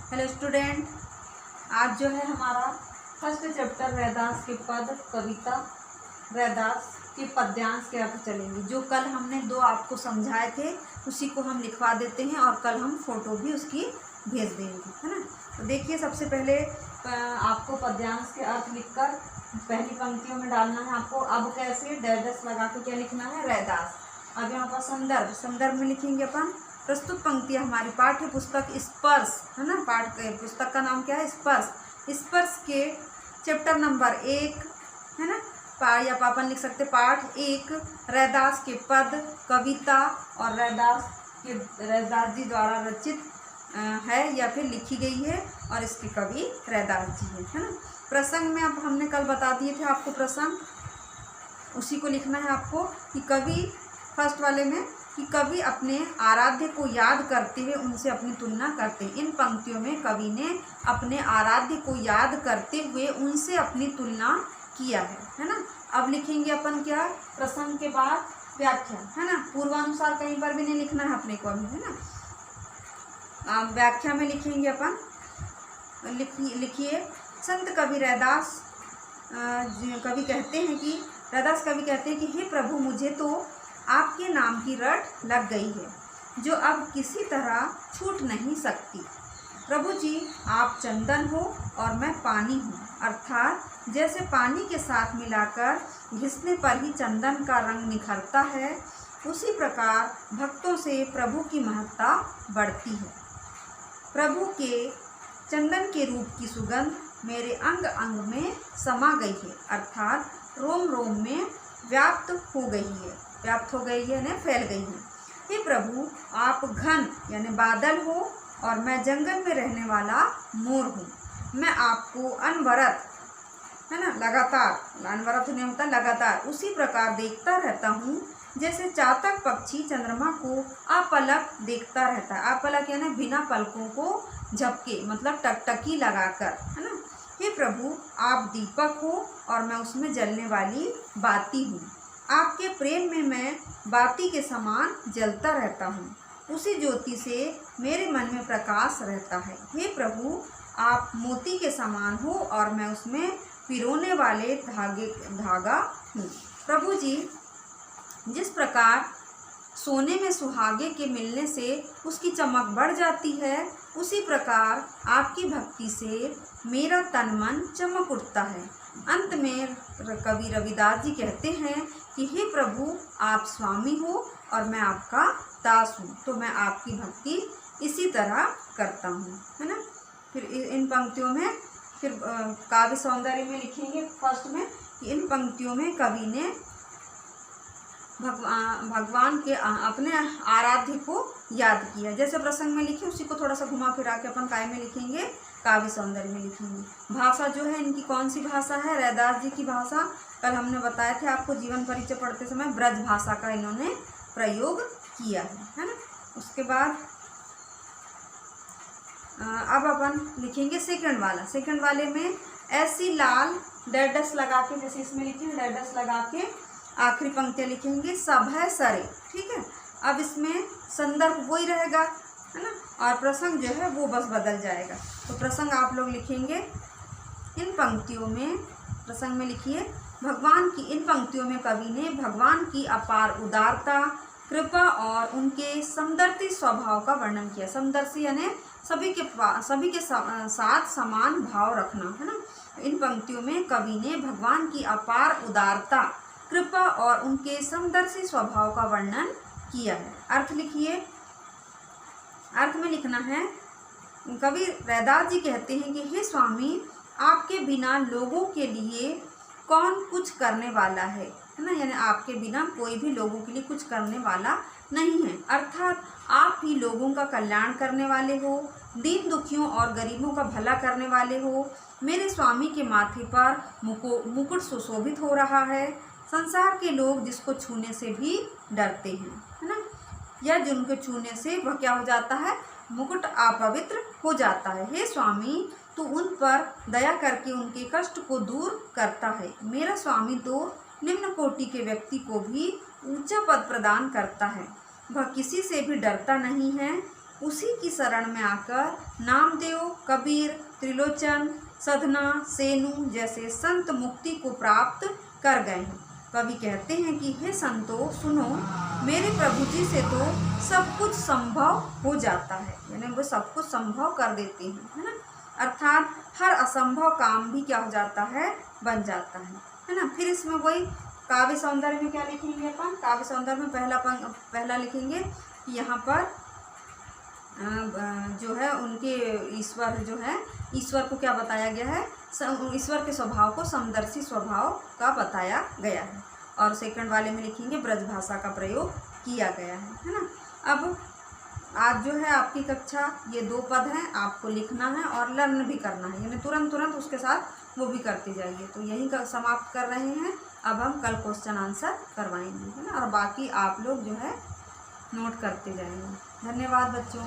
Hello student, आज जो है हमारा फर्स्ट चैप्टर रैदास के पद कविता रैदास के पद्यांश के अर्थ चलेंगे। जो कल हमने दो आपको समझाए थे उसी को हम लिखवा देते हैं और कल हम फोटो भी उसकी भेज देंगे, है ना। तो देखिए, सबसे पहले आपको पद्यांश के अर्थ लिखकर पहली पंक्तियों में डालना है आपको। अब कैसे डैश लगा के क्या लिखना है, रैदास। अब यहाँ पर संदर्भ में लिखेंगे अपन। प्रस्तुत पंक्तियाँ हमारी पाठ्य पुस्तक स्पर्श, है ना। पुस्तक का नाम क्या है, स्पर्श के चैप्टर नंबर 1, है ना। या अपन लिख सकते पाठ 1 रैदास के पद कविता और रैदास जी द्वारा रचित है या फिर लिखी गई है और इसके कवि रैदास जी है ना। प्रसंग में अब हमने कल बता दिए थे आपको प्रसंग, उसी को लिखना है आपको कि कवि फर्स्ट वाले में कि कवि अपने आराध्य को याद करते हुए उनसे अपनी तुलना करते हैं। इन पंक्तियों में कवि ने अपने आराध्य को याद करते हुए उनसे अपनी तुलना किया है ना। अब लिखेंगे अपन क्या, प्रसंग के बाद व्याख्या, है ना। पूर्वानुसार कहीं पर भी नहीं लिखना है अपने को अभी, है ना। व्याख्या में लिखेंगे अपन। लिखिए, संत कवि रैदास कवि कहते हैं कि हे प्रभु, मुझे तो आपके नाम की रट लग गई है जो अब किसी तरह छूट नहीं सकती। प्रभु जी, आप चंदन हो और मैं पानी हूँ, अर्थात जैसे पानी के साथ मिलाकर घिसने पर ही चंदन का रंग निखरता है, उसी प्रकार भक्तों से प्रभु की महत्ता बढ़ती है। प्रभु के चंदन के रूप की सुगंध मेरे अंग अंग में समा गई है, अर्थात रोम रोम में व्याप्त हो गई है यानी फैल गई है। हे प्रभु, आप घन यानी बादल हो और मैं जंगल में रहने वाला मोर हूँ। मैं आपको अनवरत, है ना, अनवरत नहीं होता, लगातार उसी प्रकार देखता रहता हूँ जैसे चातक पक्षी चंद्रमा को अपलक देखता रहता है। अपलक यानी बिना पलकों को झपके, मतलब टकटकी लगाकर, है ना। हे प्रभु, आप दीपक हो और मैं उसमें जलने वाली बाती हूँ। आपके प्रेम में मैं बाती के समान जलता रहता हूँ, उसी ज्योति से मेरे मन में प्रकाश रहता है। हे प्रभु, आप मोती के समान हो और मैं उसमें पिरोने वाले धागा हूँ। प्रभु जी, जिस प्रकार सोने में सुहागे के मिलने से उसकी चमक बढ़ जाती है, उसी प्रकार आपकी भक्ति से मेरा तन मन चमक उठता है। अंत में कवि रविदास जी कहते हैं कि हे प्रभु, आप स्वामी हो और मैं आपका दास हूँ, तो मैं आपकी भक्ति इसी तरह करता हूँ, है ना। फिर इन पंक्तियों में फिर काव्य सौंदर्य में लिखेंगे फर्स्ट में कि इन पंक्तियों में कवि ने भगवान के अपने आराध्य को याद किया। जैसे प्रसंग में लिखे उसी को थोड़ा सा घुमा फिरा के अपन काय में लिखेंगे, काव्य सौंदर्य में लिखेंगे। भाषा जो है इनकी कौन सी भाषा है, रैदास जी की भाषा। कल हमने बताए थे आपको जीवन परिचय पढ़ते समय ब्रज भाषा का इन्होंने प्रयोग किया है ना। उसके बाद अब अपन लिखेंगे सेकंड वाले में ऐसी लाल डैश लगा के, जैसे इसमें लिखे डैश लगा के आखिरी पंक्तियाँ लिखेंगे, सब है सरे, ठीक है। अब इसमें संदर्भ वही रहेगा, है ना, और प्रसंग जो है वो बस बदल जाएगा। तो प्रसंग आप लोग लिखेंगे इन पंक्तियों में। प्रसंग में लिखिए, इन पंक्तियों में कवि ने भगवान की अपार उदारता, कृपा और उनके समदर्शी स्वभाव का वर्णन किया। समदर्शी यानी सभी के साथ समान भाव रखना, है ना। इन पंक्तियों में कवि ने भगवान की अपार उदारता, कृपा और उनके समदर्शी स्वभाव का वर्णन किया है। अर्थ लिखिए, अर्थ में लिखना है, कवि रैदास जी कहते हैं कि हे स्वामी, आपके बिना लोगों के लिए कौन कुछ करने वाला है ना। यानी आपके बिना कोई भी लोगों के लिए कुछ करने वाला नहीं है, अर्थात आप ही लोगों का कल्याण करने वाले हो, दीन दुखियों और गरीबों का भला करने वाले हो। मेरे स्वामी के माथे पर मुकुट सुशोभित हो रहा है। संसार के लोग जिसको छूने से भी डरते हैं, है ना, या जिनको छूने से वह क्या हो जाता है, मुकुट अपवित्र हो जाता है। हे स्वामी, तू उन पर दया करके उनके कष्ट को दूर करता है। मेरा स्वामी तो निम्न कोटि के व्यक्ति को भी ऊंचा पद प्रदान करता है। वह किसी से भी डरता नहीं है। उसी की शरण में आकर नामदेव, कबीर, त्रिलोचन, सधना, सेनु जैसे संत मुक्ति को प्राप्त कर गए हैं। कवि कहते हैं कि हे संतो सुनो, मेरे प्रभु जी से तो सब कुछ संभव हो जाता है, यानी वो सब कुछ संभव कर देते हैं, है ना। अर्थात हर असंभव काम भी क्या हो जाता है, बन जाता है ना। फिर इसमें वही काव्य सौंदर्य में क्या लिखेंगे अपन, काव्य सौंदर्य में पहला लिखेंगे कि यहाँ पर जो है उनके ईश्वर जो है, ईश्वर को क्या बताया गया है, ईश्वर के स्वभाव को समदर्शी स्वभाव का बताया गया है। और सेकंड वाले में लिखेंगे ब्रज भाषा का प्रयोग किया गया है ना। अब आज जो है आपकी कक्षा ये 2 पद हैं, आपको लिखना है और लर्न भी करना है, यानी तुरंत उसके साथ वो भी करते जाइए। तो यहीं का समाप्त कर रहे हैं। अब हम कल क्वेश्चन आंसर करवाएंगे, है ना, और बाकी आप लोग जो है नोट करते जाएंगे। धन्यवाद बच्चों।